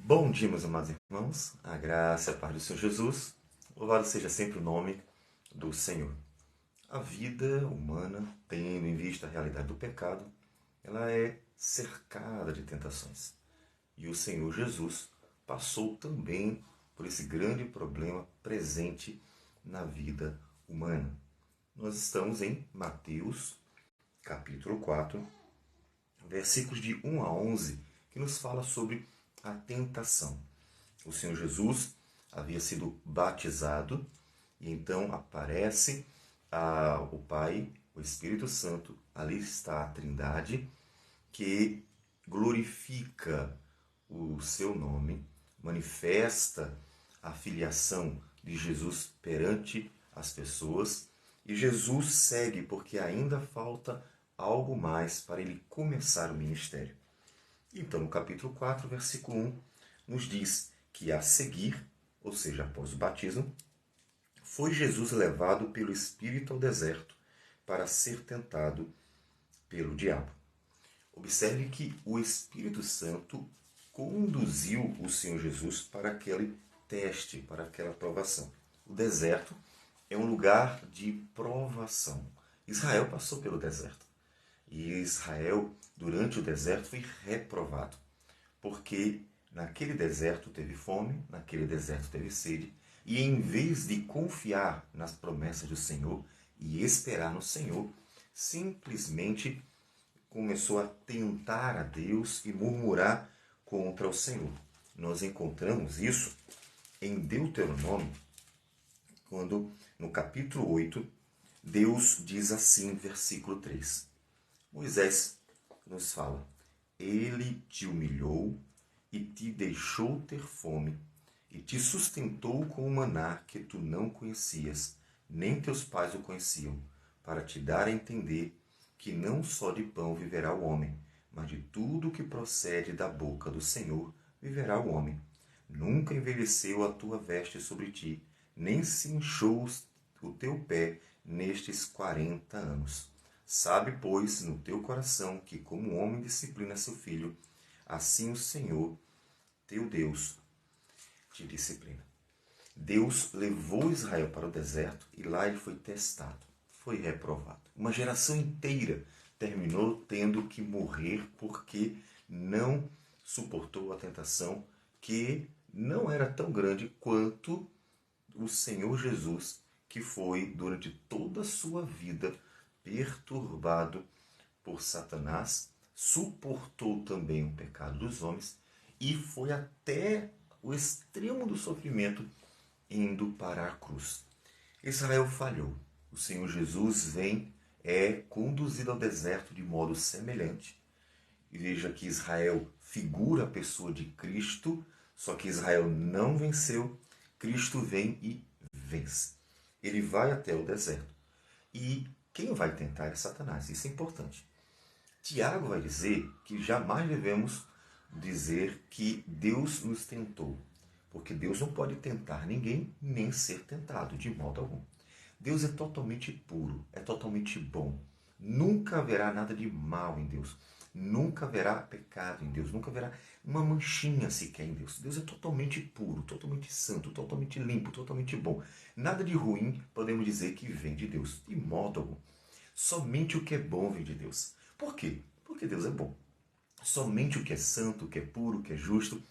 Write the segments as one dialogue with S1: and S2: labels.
S1: Bom dia, meus amados irmãos, a graça e a paz do Senhor Jesus, louvado seja sempre o nome do Senhor. A vida humana, tendo em vista a realidade do pecado, ela é cercada de tentações. E o Senhor Jesus passou também por esse grande problema presente na vida humana. Nós estamos em Mateus, capítulo 4, versículos de 1 a 11, que nos fala sobre a tentação. O Senhor Jesus havia sido batizado e então aparece o Pai, o Espírito Santo, ali está a Trindade, que glorifica o seu nome, manifesta a filiação de Jesus perante as pessoas, e Jesus segue porque ainda falta algo mais para ele começar o ministério. Então, no capítulo 4, versículo 1, nos diz que a seguir, ou seja, após o batismo, foi Jesus levado pelo Espírito ao deserto para ser tentado pelo diabo. Observe que o Espírito Santo conduziu o Senhor Jesus para aquele teste, para aquela provação. O deserto é um lugar de provação. Israel passou pelo deserto. E Israel, durante o deserto, foi reprovado. Porque naquele deserto teve fome, naquele deserto teve sede. E em vez de confiar nas promessas do Senhor e esperar no Senhor, simplesmente começou a tentar a Deus e murmurar contra o Senhor. Nós encontramos isso em Deuteronômio, quando no capítulo 8, Deus diz assim, versículo 3. Moisés nos fala: Ele te humilhou e te deixou ter fome, e te sustentou com o maná que tu não conhecias, nem teus pais o conheciam, para te dar a entender que não só de pão viverá o homem, mas de tudo que procede da boca do Senhor viverá o homem. Nunca envelheceu a tua veste sobre ti, nem se inchou o teu pé nestes 40 anos. Sabe, pois, no teu coração que como o homem disciplina seu filho, assim o Senhor, teu Deus, te disciplina. Deus levou Israel para o deserto e lá ele foi testado, foi reprovado. Uma geração inteira terminou tendo que morrer porque não suportou a tentação, que não era tão grande quanto o Senhor Jesus, que foi durante toda a sua vida perturbado por Satanás, suportou também o pecado dos homens e foi até o extremo do sofrimento, indo para a cruz. Israel falhou. O Senhor Jesus é conduzido ao deserto de modo semelhante. E veja que Israel figura a pessoa de Cristo, só que Israel não venceu. Cristo vem e vence. Ele vai até o deserto. E quem vai tentar é Satanás. Isso é importante. Tiago vai dizer que jamais devemos dizer que Deus nos tentou, porque Deus não pode tentar ninguém, nem ser tentado, de modo algum. Deus é totalmente puro, é totalmente bom. Nunca haverá nada de mal em Deus. Nunca haverá pecado em Deus. Nunca haverá uma manchinha sequer em Deus. Deus é totalmente puro, totalmente santo, totalmente limpo, totalmente bom. Nada de ruim podemos dizer que vem de Deus, de modo algum. Somente o que é bom vem de Deus. Por quê? Porque Deus é bom. Somente o que é santo, o que é puro, o que é justo.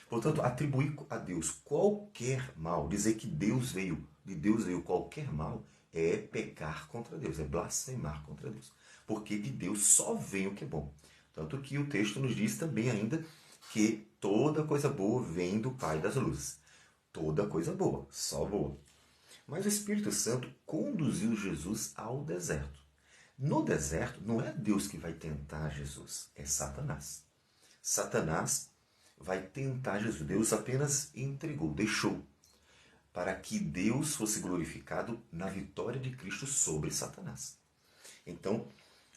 S1: Portanto, atribuir a Deus qualquer mal, dizer que de Deus veio qualquer mal, é pecar contra Deus, é blasfemar contra Deus. Porque de Deus só vem o que é bom. Tanto que o texto nos diz também ainda que toda coisa boa vem do Pai das luzes. Toda coisa boa, só boa. Mas o Espírito Santo conduziu Jesus ao deserto. No deserto, não é Deus que vai tentar Jesus, é Satanás. Satanás vai tentar Jesus. Deus apenas entregou, deixou, para que Deus fosse glorificado na vitória de Cristo sobre Satanás. Então,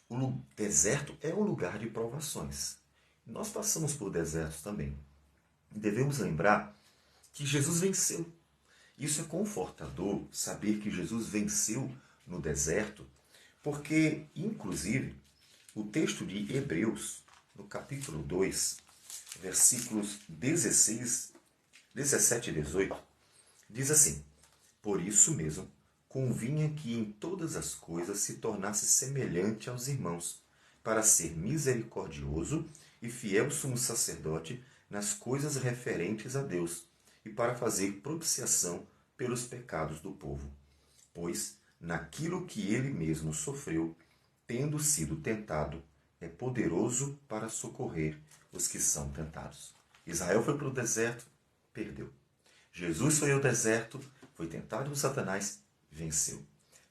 S1: o deserto é um lugar de provações. Nós passamos por desertos também. Devemos lembrar que Jesus venceu. Isso é confortador, saber que Jesus venceu no deserto, porque, inclusive, o texto de Hebreus, no capítulo 2, versículos 17 e 18, diz assim: Por isso mesmo, convinha que em todas as coisas se tornasse semelhante aos irmãos, para ser misericordioso e fiel sumo sacerdote nas coisas referentes a Deus, e para fazer propiciação pelos pecados do povo. Pois, naquilo que ele mesmo sofreu, tendo sido tentado, é poderoso para socorrer os que são tentados. Israel foi para o deserto, perdeu. Jesus foi ao deserto, foi tentado por Satanás, venceu.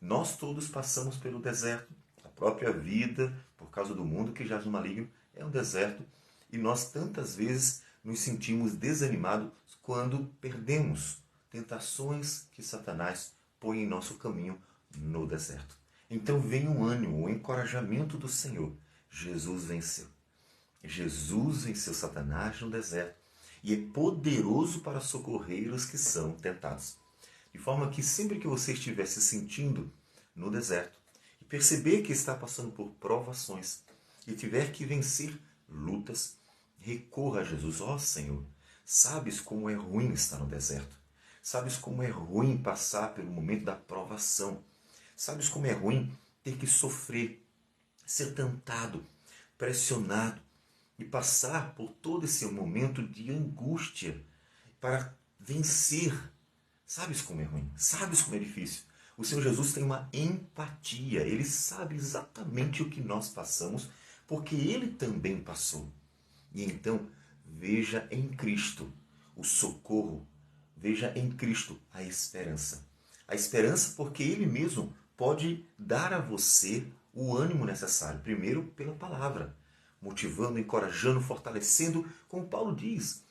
S1: Nós todos passamos pelo deserto. A própria vida, por causa do mundo que jaz no maligno, é um deserto. E nós tantas vezes nos sentimos desanimados quando perdemos tentações que Satanás põe em nosso caminho no deserto. Então vem o ânimo, o encorajamento do Senhor. Jesus venceu. Jesus venceu Satanás no deserto e é poderoso para socorrer os que são tentados. De forma que sempre que você estiver se sentindo no deserto e perceber que está passando por provações e tiver que vencer lutas, recorra a Jesus. Ó Senhor, sabes como é ruim estar no deserto. Sabes como é ruim passar pelo momento da provação. Sabes como é ruim ter que sofrer, ser tentado, pressionado e passar por todo esse momento de angústia para vencer. Sabes como é ruim? Sabes como é difícil? O Senhor Jesus tem uma empatia. Ele sabe exatamente o que nós passamos, porque Ele também passou. E então, veja em Cristo o socorro. Veja em Cristo a esperança. A esperança porque Ele mesmo pode dar a você o ânimo necessário. Primeiro, pela palavra, motivando, encorajando, fortalecendo, como Paulo diz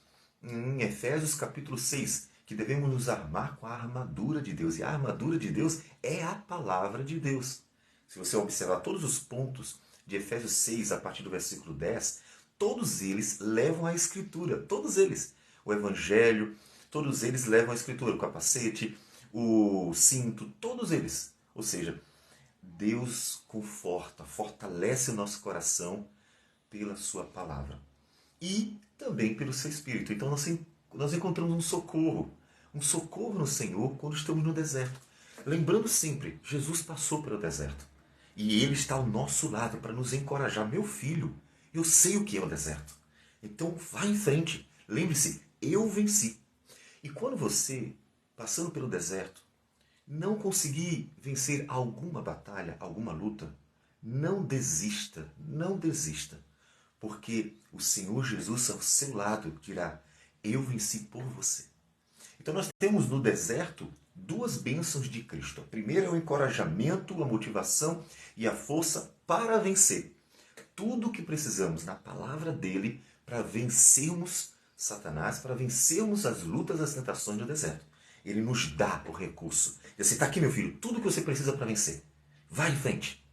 S1: em Efésios capítulo 6, que devemos nos armar com a armadura de Deus. E a armadura de Deus é a palavra de Deus. Se você observar todos os pontos de Efésios 6, a partir do versículo 10, todos eles levam à Escritura. Todos eles. O Evangelho, todos eles levam à Escritura. O capacete, o cinto, todos eles. Ou seja, Deus conforta, fortalece o nosso coração pela sua palavra. E também pelo seu Espírito. Então nós encontramos um socorro no Senhor quando estamos no deserto. Lembrando sempre, Jesus passou pelo deserto. E Ele está ao nosso lado para nos encorajar. Meu filho, eu sei o que é o deserto. Então vá em frente. Lembre-se, eu venci. E quando você, passando pelo deserto, não conseguir vencer alguma batalha, alguma luta, não desista, não desista. Porque o Senhor Jesus ao seu lado dirá, eu venci por você. Então nós temos no deserto duas bênçãos de Cristo. A primeira é o encorajamento, a motivação e a força para vencer. Tudo o que precisamos na palavra dele para vencermos Satanás, para vencermos as lutas, as tentações do deserto. Ele nos dá o recurso. E assim, está aqui, meu filho, tudo o que você precisa para vencer. Vai em frente.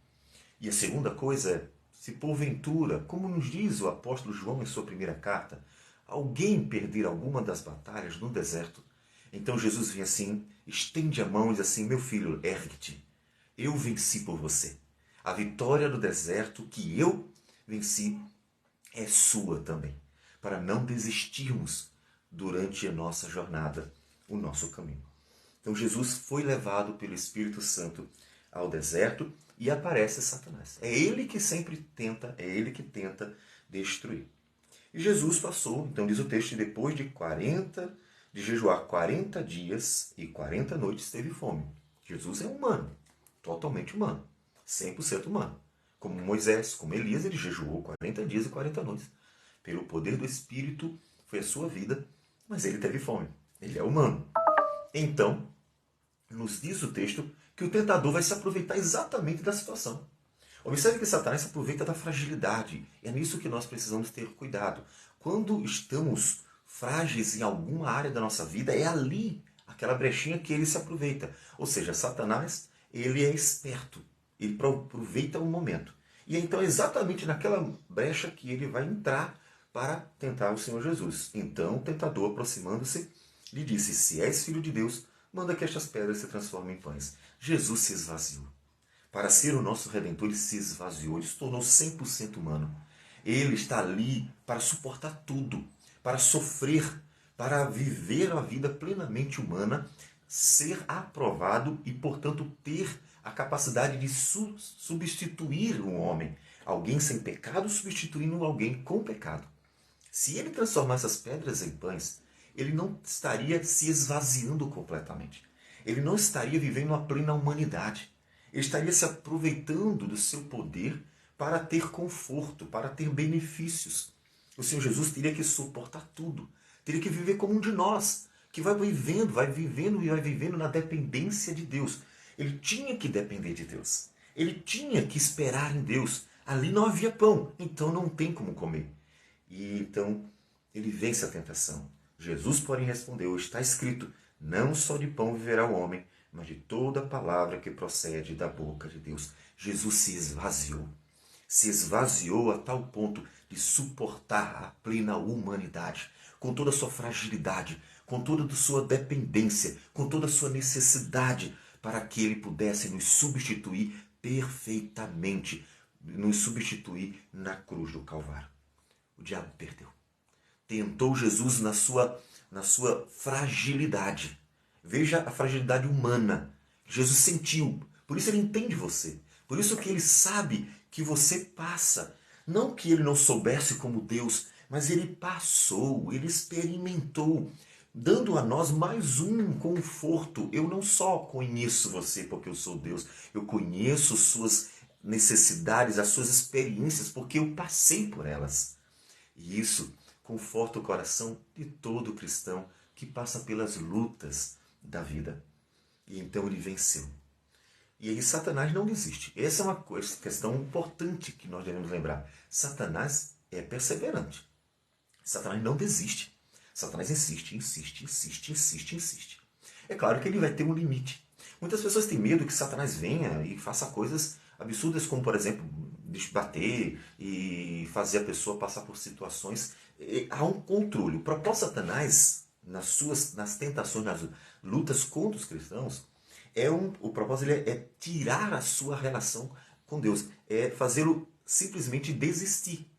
S1: E a segunda coisa é, se porventura, como nos diz o apóstolo João em sua primeira carta, alguém perder alguma das batalhas no deserto, então Jesus vem assim, estende a mão e diz assim, meu filho, ergue-te, eu venci por você. A vitória do deserto que eu venci é sua também, para não desistirmos durante a nossa jornada, o nosso caminho. Então Jesus foi levado pelo Espírito Santo ao deserto e aparece Satanás. É ele que sempre tenta, é ele que tenta destruir. E Jesus passou, então diz o texto, depois de jejuar 40 dias e 40 noites, teve fome. Jesus é humano, totalmente humano, 100% humano. Como Moisés, como Elias, ele jejuou 40 dias e 40 noites. Pelo poder do Espírito, foi a sua vida, mas ele teve fome. Ele é humano. Então, nos diz o texto que o tentador vai se aproveitar exatamente da situação. Observe que Satanás se aproveita da fragilidade. É nisso que nós precisamos ter cuidado. Quando estamos frágeis em alguma área da nossa vida, é ali, aquela brechinha que ele se aproveita. Ou seja, Satanás, ele é esperto. Ele aproveita o momento. E então é exatamente naquela brecha que ele vai entrar para tentar o Senhor Jesus. Então o tentador, aproximando-se, lhe disse, se és filho de Deus, manda que estas pedras se transformem em pães. Jesus se esvaziou. Para ser o nosso Redentor, ele se esvaziou, ele se tornou 100% humano. Ele está ali para suportar tudo. para sofrer, para viver a vida plenamente humana, ser aprovado e, portanto, ter a capacidade de substituir um homem. Alguém sem pecado substituindo alguém com pecado. Se ele transformar essas pedras em pães, ele não estaria se esvaziando completamente. Ele não estaria vivendo a plena humanidade. Ele estaria se aproveitando do seu poder para ter conforto, para ter benefícios. O Senhor Jesus teria que suportar tudo. Teria que viver como um de nós, que vai vivendo na dependência de Deus. Ele tinha que depender de Deus. Ele tinha que esperar em Deus. Ali não havia pão, então não tem como comer. E então ele vence a tentação. Jesus, porém, respondeu: está escrito, não só de pão viverá o homem, mas de toda palavra que procede da boca de Deus. Jesus se esvaziou a tal ponto de suportar a plena humanidade, com toda a sua fragilidade, com toda a sua dependência, com toda a sua necessidade, para que ele pudesse nos substituir perfeitamente, nos substituir na cruz do Calvário. O diabo perdeu. Tentou Jesus na sua fragilidade. Veja a fragilidade humana. Jesus sentiu. Por isso ele entende você. Por isso que ele sabe que você passa. Não que ele não soubesse como Deus, mas ele passou, ele experimentou, dando a nós mais um conforto. Eu não só conheço você porque eu sou Deus, eu conheço suas necessidades, as suas experiências, porque eu passei por elas. E isso conforta o coração de todo cristão que passa pelas lutas da vida. E então ele venceu. E aí Satanás não desiste. Essa é uma questão importante que nós devemos lembrar. Satanás é perseverante. Satanás não desiste. Satanás insiste. É claro que ele vai ter um limite. Muitas pessoas têm medo que Satanás venha e faça coisas absurdas, como, por exemplo, bater e fazer a pessoa passar por situações. Há um controle. O propósito de Satanás, nas tentações, nas lutas contra os cristãos, o propósito é tirar a sua relação com Deus. É fazê-lo simplesmente desistir.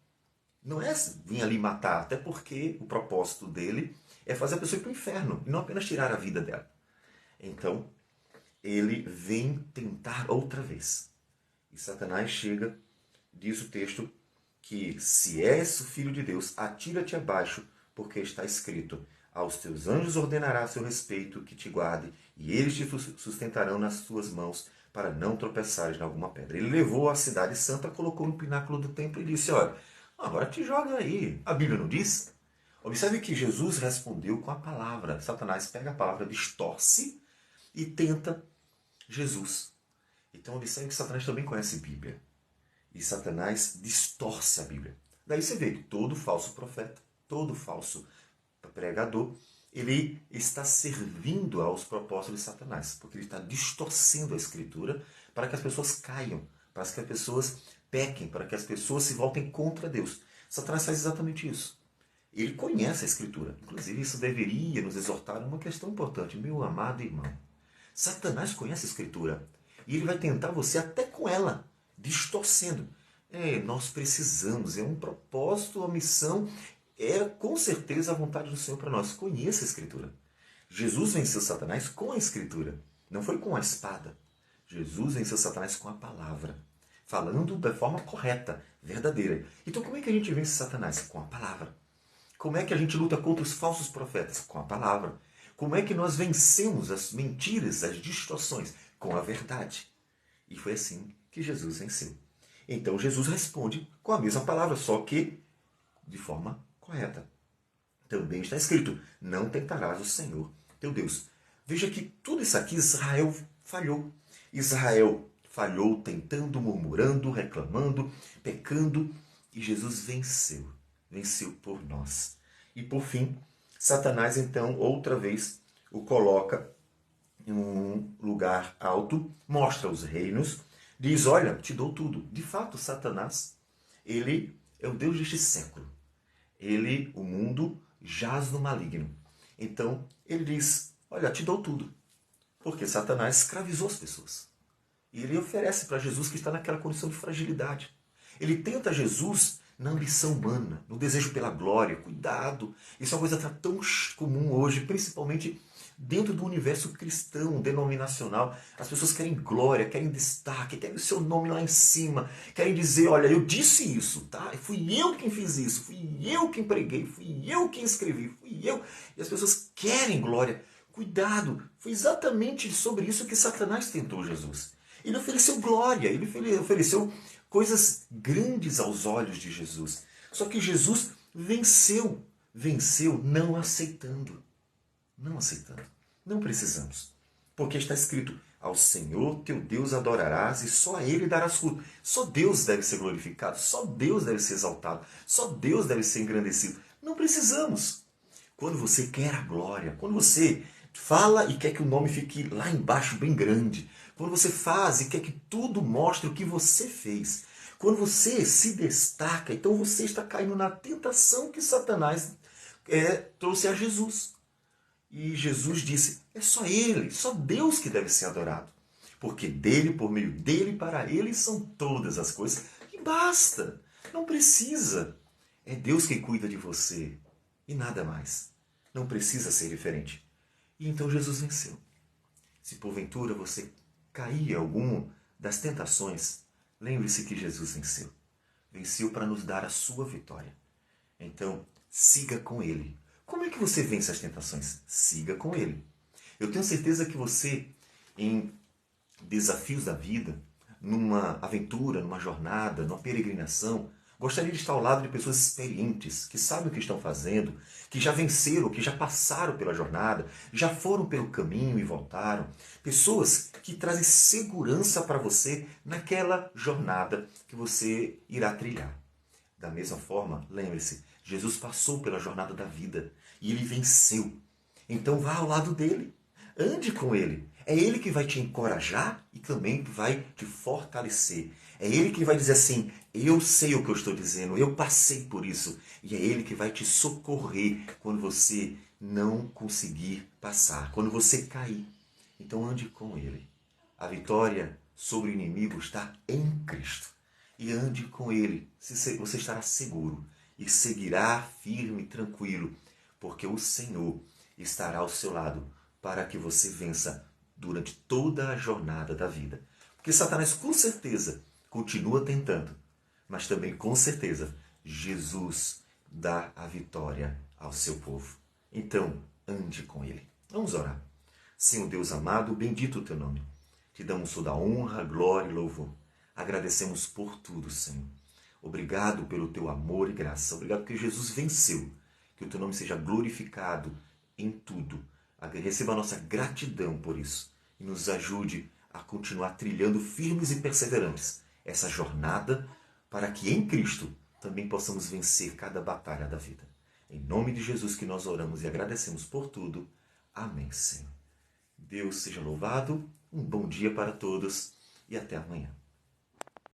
S1: Não é vir ali matar, até porque o propósito dele é fazer a pessoa ir para o inferno, e não apenas tirar a vida dela. Então, ele vem tentar outra vez. E Satanás chega, diz o texto, que se és o filho de Deus, atira-te abaixo, porque está escrito: aos teus anjos ordenará a seu respeito que te guarde, e eles te sustentarão nas tuas mãos, para não tropeçares em alguma pedra. Ele levou a cidade santa, colocou no pináculo do templo e disse: olha, agora te joga aí. A Bíblia não diz? Observe que Jesus respondeu com a palavra. Satanás pega a palavra, distorce e tenta Jesus. Então observe que Satanás também conhece a Bíblia. E Satanás distorce a Bíblia. Daí você vê que todo falso profeta, todo falso pregador, ele está servindo aos propósitos de Satanás, porque ele está distorcendo a Escritura para que as pessoas caiam, para que as pessoas pequem, para que as pessoas se voltem contra Deus. Satanás faz exatamente isso. Ele conhece a Escritura. Inclusive, isso deveria nos exortar a uma questão importante. Meu amado irmão, Satanás conhece a Escritura e ele vai tentar você até com ela, distorcendo. Nós precisamos, é um propósito, uma missão, é com certeza a vontade do Senhor para nós. Conheça a Escritura. Jesus venceu Satanás com a Escritura, não foi com a espada. Jesus venceu Satanás com a palavra, falando da forma correta, verdadeira. Então como é que a gente vence Satanás? Com a palavra. Como é que a gente luta contra os falsos profetas? Com a palavra. Como é que nós vencemos as mentiras, as distorções? Com a verdade. E foi assim que Jesus venceu. Então Jesus responde com a mesma palavra, só que de forma correta. Também está escrito: não tentarás o Senhor teu Deus. Veja que tudo isso aqui Israel falhou. Israel falhou tentando, murmurando, reclamando, pecando, e Jesus venceu. Venceu por nós. E por fim, Satanás então outra vez o coloca em um lugar alto, mostra os reinos, diz: olha, te dou tudo. De fato, Satanás, ele é o Deus deste século. O mundo jaz no maligno. Então, ele diz: olha, te dou tudo. Porque Satanás escravizou as pessoas. E ele oferece para Jesus, que está naquela condição de fragilidade. Ele tenta Jesus na ambição humana, no desejo pela glória. Cuidado! Isso é uma coisa tão comum hoje, principalmente dentro do universo cristão, denominacional. As pessoas querem glória, querem destaque, querem o seu nome lá em cima, querem dizer, olha, eu disse isso, tá? Fui eu quem fiz isso, fui eu quem preguei, fui eu quem escrevi, fui eu. E as pessoas querem glória. Cuidado! Foi exatamente sobre isso que Satanás tentou Jesus. Ele ofereceu glória, ele ofereceu coisas grandes aos olhos de Jesus. Só que Jesus venceu não aceitando. Não aceitando. Não precisamos. Porque está escrito, ao Senhor teu Deus adorarás e só a Ele darás culto. Só Deus deve ser glorificado, só Deus deve ser exaltado, só Deus deve ser engrandecido. Não precisamos. Quando você quer a glória, quando você fala e quer que o nome fique lá embaixo bem grande, quando você faz e quer que tudo mostre o que você fez, quando você se destaca, então você está caindo na tentação que Satanás trouxe a Jesus. E Jesus disse, é só Ele, só Deus que deve ser adorado. Porque dele, por meio dele, para ele são todas as coisas. E basta, não precisa. É Deus quem cuida de você e nada mais. Não precisa ser diferente. E então Jesus venceu. Se porventura você cair em alguma das tentações, lembre-se que Jesus venceu. Venceu para nos dar a sua vitória. Então, siga com Ele. Como é que você vence as tentações? Siga com Ele. Eu tenho certeza que você, em desafios da vida, numa aventura, numa jornada, numa peregrinação, gostaria de estar ao lado de pessoas experientes, que sabem o que estão fazendo, que já venceram, que já passaram pela jornada, já foram pelo caminho e voltaram. Pessoas que trazem segurança para você naquela jornada que você irá trilhar. Da mesma forma, lembre-se, Jesus passou pela jornada da vida e ele venceu. Então vá ao lado dele, ande com ele. É ele que vai te encorajar e também vai te fortalecer. É ele que vai dizer assim, eu sei o que eu estou dizendo, eu passei por isso. E é ele que vai te socorrer quando você não conseguir passar, quando você cair. Então ande com ele. A vitória sobre o inimigo está em Cristo. E ande com ele, você estará seguro e seguirá firme e tranquilo, porque o Senhor estará ao seu lado para que você vença durante toda a jornada da vida. Porque Satanás com certeza continua tentando, mas também com certeza Jesus dá a vitória ao seu povo. Então, ande com ele. Vamos orar. Senhor Deus amado, bendito o teu nome. Te damos toda a honra, glória e louvor. Agradecemos por tudo, Senhor. Obrigado pelo teu amor e graça. Obrigado porque Jesus venceu. Que o teu nome seja glorificado em tudo. Receba a nossa gratidão por isso. E nos ajude a continuar trilhando firmes e perseverantes essa jornada para que em Cristo também possamos vencer cada batalha da vida. Em nome de Jesus que nós oramos e agradecemos por tudo. Amém, Senhor. Deus seja louvado. Um bom dia para todos e até amanhã.